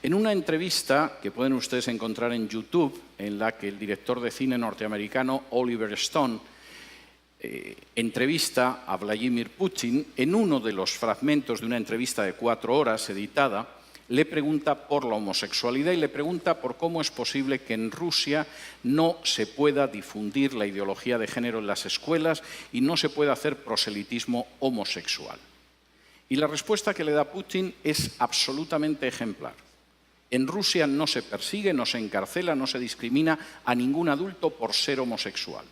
En una entrevista que pueden ustedes encontrar en YouTube, en la que el director de cine norteamericano Oliver Stone entrevista a Vladimir Putin, en uno de los fragmentos de una entrevista de 4 horas editada, le pregunta por la homosexualidad y le pregunta por cómo es posible que en Rusia no se pueda difundir la ideología de género en las escuelas y no se pueda hacer proselitismo homosexual. Y la respuesta que le da Putin es absolutamente ejemplar. En Rusia no se persigue, no se encarcela, no se discrimina a ningún adulto por ser homosexual.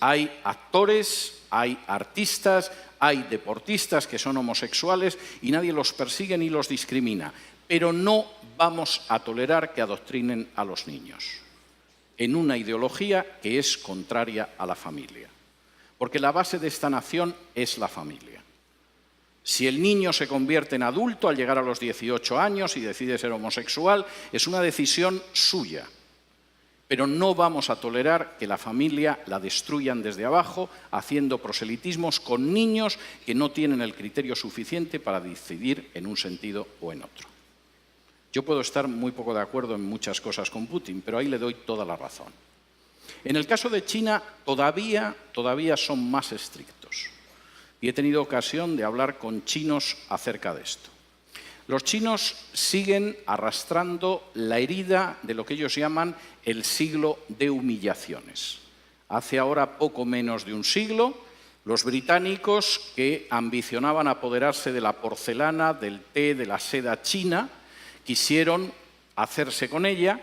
Hay actores, hay artistas, hay deportistas que son homosexuales y nadie los persigue ni los discrimina. Pero no vamos a tolerar que adoctrinen a los niños en una ideología que es contraria a la familia. Porque la base de esta nación es la familia. Si el niño se convierte en adulto al llegar a los 18 años y decide ser homosexual, es una decisión suya. Pero no vamos a tolerar que la familia la destruyan desde abajo, haciendo proselitismos con niños que no tienen el criterio suficiente para decidir en un sentido o en otro. Yo puedo estar muy poco de acuerdo en muchas cosas con Putin, pero ahí le doy toda la razón. En el caso de China, todavía son más estrictos. Y he tenido ocasión de hablar con chinos acerca de esto. Los chinos siguen arrastrando la herida de lo que ellos llaman el siglo de humillaciones. Hace ahora poco menos de un siglo, los británicos que ambicionaban apoderarse de la porcelana, del té, de la seda china, quisieron hacerse con ella,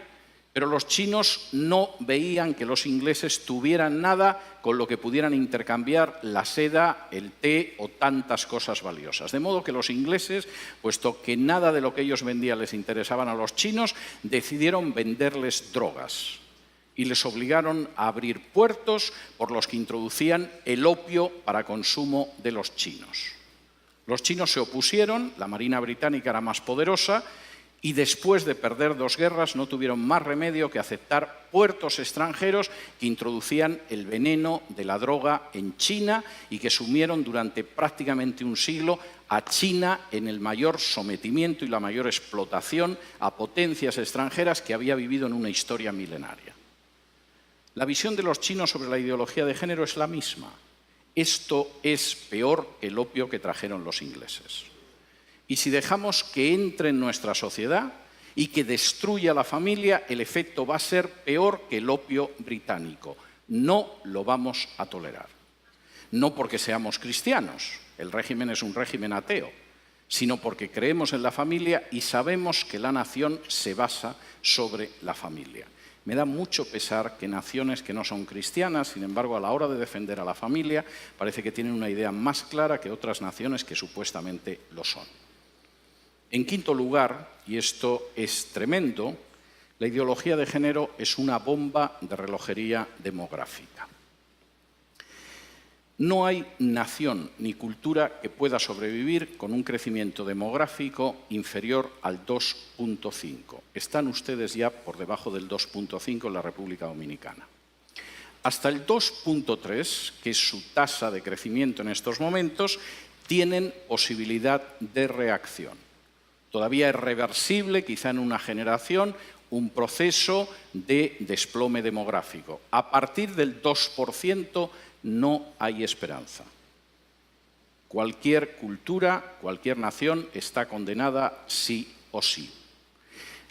pero los chinos no veían que los ingleses tuvieran nada con lo que pudieran intercambiar la seda, el té o tantas cosas valiosas. De modo que los ingleses, puesto que nada de lo que ellos vendían les interesaban a los chinos, decidieron venderles drogas y les obligaron a abrir puertos por los que introducían el opio para consumo de los chinos. Los chinos se opusieron, la Marina británica era más poderosa, y después de perder 2 guerras no tuvieron más remedio que aceptar puertos extranjeros que introducían el veneno de la droga en China y que sumieron durante prácticamente un siglo a China en el mayor sometimiento y la mayor explotación a potencias extranjeras que había vivido en una historia milenaria. La visión de los chinos sobre la ideología de género es la misma. Esto es peor que el opio que trajeron los ingleses. Y si dejamos que entre en nuestra sociedad y que destruya la familia, el efecto va a ser peor que el opio británico. No lo vamos a tolerar. No porque seamos cristianos, el régimen es un régimen ateo, sino porque creemos en la familia y sabemos que la nación se basa sobre la familia. Me da mucho pesar que naciones que no son cristianas, sin embargo, a la hora de defender a la familia, parece que tienen una idea más clara que otras naciones que supuestamente lo son. En quinto lugar, y esto es tremendo, la ideología de género es una bomba de relojería demográfica. No hay nación ni cultura que pueda sobrevivir con un crecimiento demográfico inferior al 2,5. Están ustedes ya por debajo del 2,5 en la República Dominicana. Hasta el 2,3, que es su tasa de crecimiento en estos momentos, tienen posibilidad de reacción. Todavía es reversible, quizá en una generación, un proceso de desplome demográfico. A partir del 2% no hay esperanza. Cualquier cultura, cualquier nación está condenada sí o sí.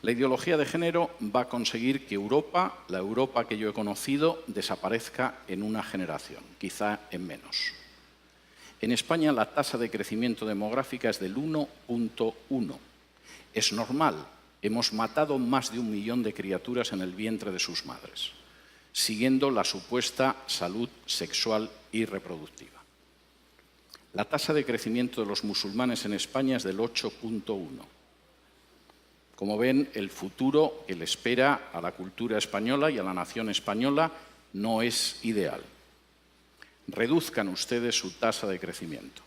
La ideología de género va a conseguir que Europa, la Europa que yo he conocido, desaparezca en una generación, quizá en menos. En España la tasa de crecimiento demográfica es del 1,1. Es normal, hemos matado más de 1 millón de criaturas en el vientre de sus madres, siguiendo la supuesta salud sexual y reproductiva. La tasa de crecimiento de los musulmanes en España es del 8,1. Como ven, el futuro que le espera a la cultura española y a la nación española no es ideal. Reduzcan ustedes su tasa de crecimiento.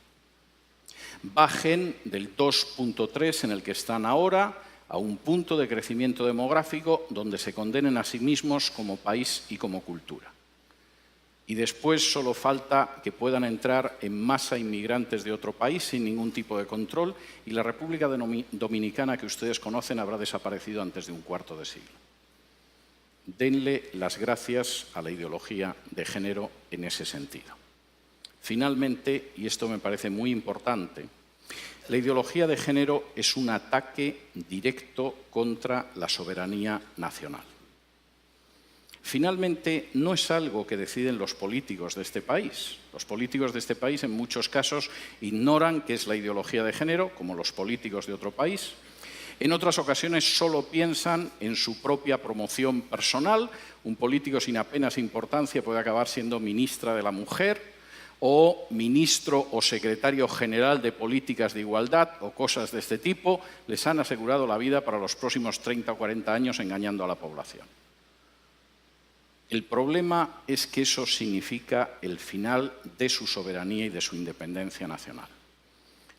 Bajen del 2,3 en el que están ahora a un punto de crecimiento demográfico donde se condenen a sí mismos como país y como cultura. y después solo falta que puedan entrar en masa inmigrantes de otro país sin ningún tipo de control y la República Dominicana que ustedes conocen habrá desaparecido antes de un cuarto de siglo. Denle las gracias a la ideología de género en ese sentido. Finalmente, y esto me parece muy importante, la ideología de género es un ataque directo contra la soberanía nacional. Finalmente, no es algo que deciden los políticos de este país. Los políticos de este país, en muchos casos, ignoran qué es la ideología de género, como los políticos de otro país. En otras ocasiones solo piensan en su propia promoción personal. Un político sin apenas importancia puede acabar siendo ministra de la Mujer o ministro o secretario general de políticas de igualdad o cosas de este tipo. Les han asegurado la vida para los próximos 30 o 40 años engañando a la población. El problema es que eso significa el final de su soberanía y de su independencia nacional.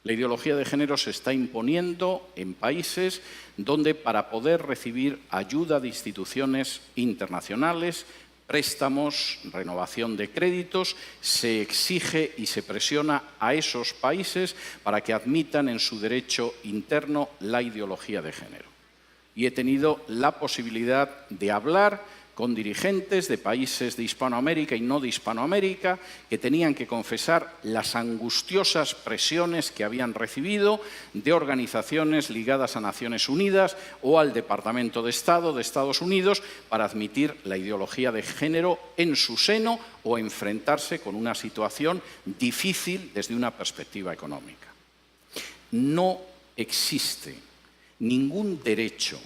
La ideología de género se está imponiendo en países donde para poder recibir ayuda de instituciones internacionales, préstamos, renovación de créditos, se exige y se presiona a esos países para que admitan en su derecho interno la ideología de género. Y he tenido la posibilidad de hablar con dirigentes de países de Hispanoamérica y no de Hispanoamérica que tenían que confesar las angustiosas presiones que habían recibido de organizaciones ligadas a Naciones Unidas o al Departamento de Estado de Estados Unidos para admitir la ideología de género en su seno o enfrentarse con una situación difícil desde una perspectiva económica. No existe ningún derecho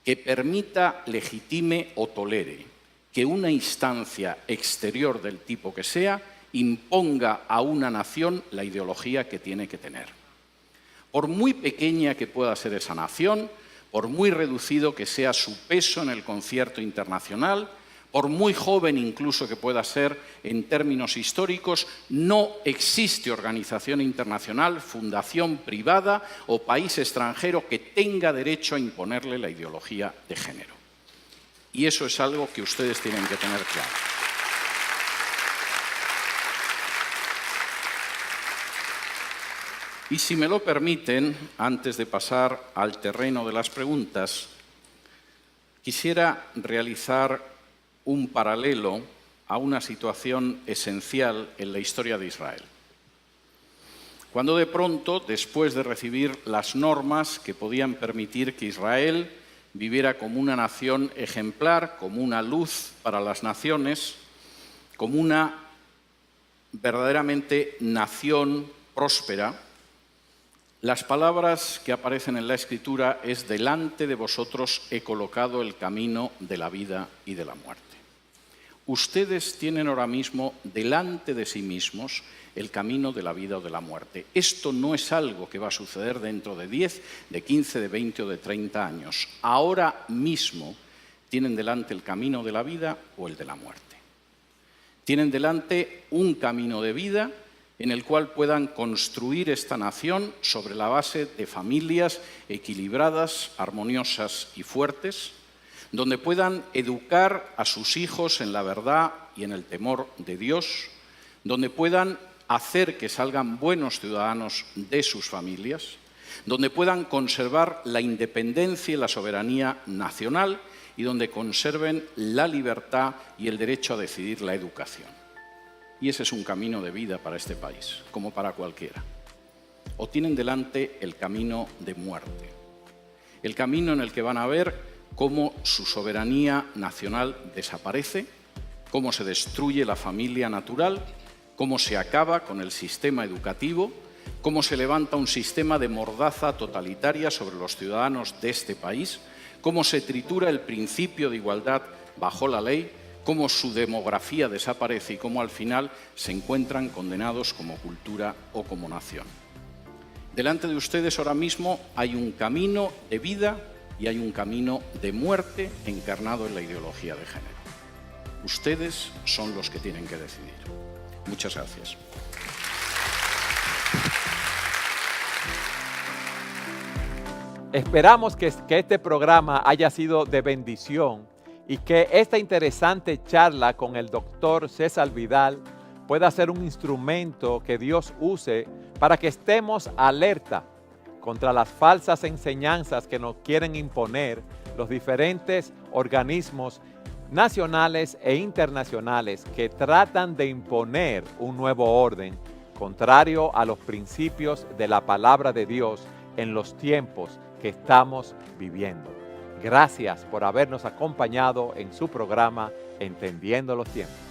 que permita, legitime o tolere que una instancia exterior del tipo que sea imponga a una nación la ideología que tiene que tener. Por muy pequeña que pueda ser esa nación, por muy reducido que sea su peso en el concierto internacional, por muy joven incluso que pueda ser en términos históricos, no existe organización internacional, fundación privada o país extranjero que tenga derecho a imponerle la ideología de género. Y eso es algo que ustedes tienen que tener claro. Y si me lo permiten, antes de pasar al terreno de las preguntas, quisiera realizar un paralelo a una situación esencial en la historia de Israel. Cuando de pronto, después de recibir las normas que podían permitir que Israel viviera como una nación ejemplar, como una luz para las naciones, como una verdaderamente nación próspera, las palabras que aparecen en la Escritura es: delante de vosotros he colocado el camino de la vida y de la muerte. Ustedes tienen ahora mismo delante de sí mismos el camino de la vida o de la muerte. Esto no es algo que va a suceder dentro de 10, de 15, de 20 o de 30 años. Ahora mismo tienen delante el camino de la vida o el de la muerte. Tienen delante un camino de vida en el cual puedan construir esta nación sobre la base de familias equilibradas, armoniosas y fuertes, donde puedan educar a sus hijos en la verdad y en el temor de Dios, donde puedan hacer que salgan buenos ciudadanos de sus familias, donde puedan conservar la independencia y la soberanía nacional y donde conserven la libertad y el derecho a decidir la educación. Y ese es un camino de vida para este país, como para cualquiera. O tienen delante el camino de muerte, el camino en el que van a ver cómo su soberanía nacional desaparece, cómo se destruye la familia natural, cómo se acaba con el sistema educativo, cómo se levanta un sistema de mordaza totalitaria sobre los ciudadanos de este país, cómo se tritura el principio de igualdad bajo la ley, cómo su demografía desaparece y cómo al final se encuentran condenados como cultura o como nación. Delante de ustedes ahora mismo hay un camino de vida y hay un camino de muerte encarnado en la ideología de género. Ustedes son los que tienen que decidir. Muchas gracias. Esperamos que este programa haya sido de bendición y que esta interesante charla con el doctor César Vidal pueda ser un instrumento que Dios use para que estemos alerta contra las falsas enseñanzas que nos quieren imponer los diferentes organismos nacionales e internacionales que tratan de imponer un nuevo orden contrario a los principios de la palabra de Dios en los tiempos que estamos viviendo. Gracias por habernos acompañado en su programa Entendiendo los Tiempos.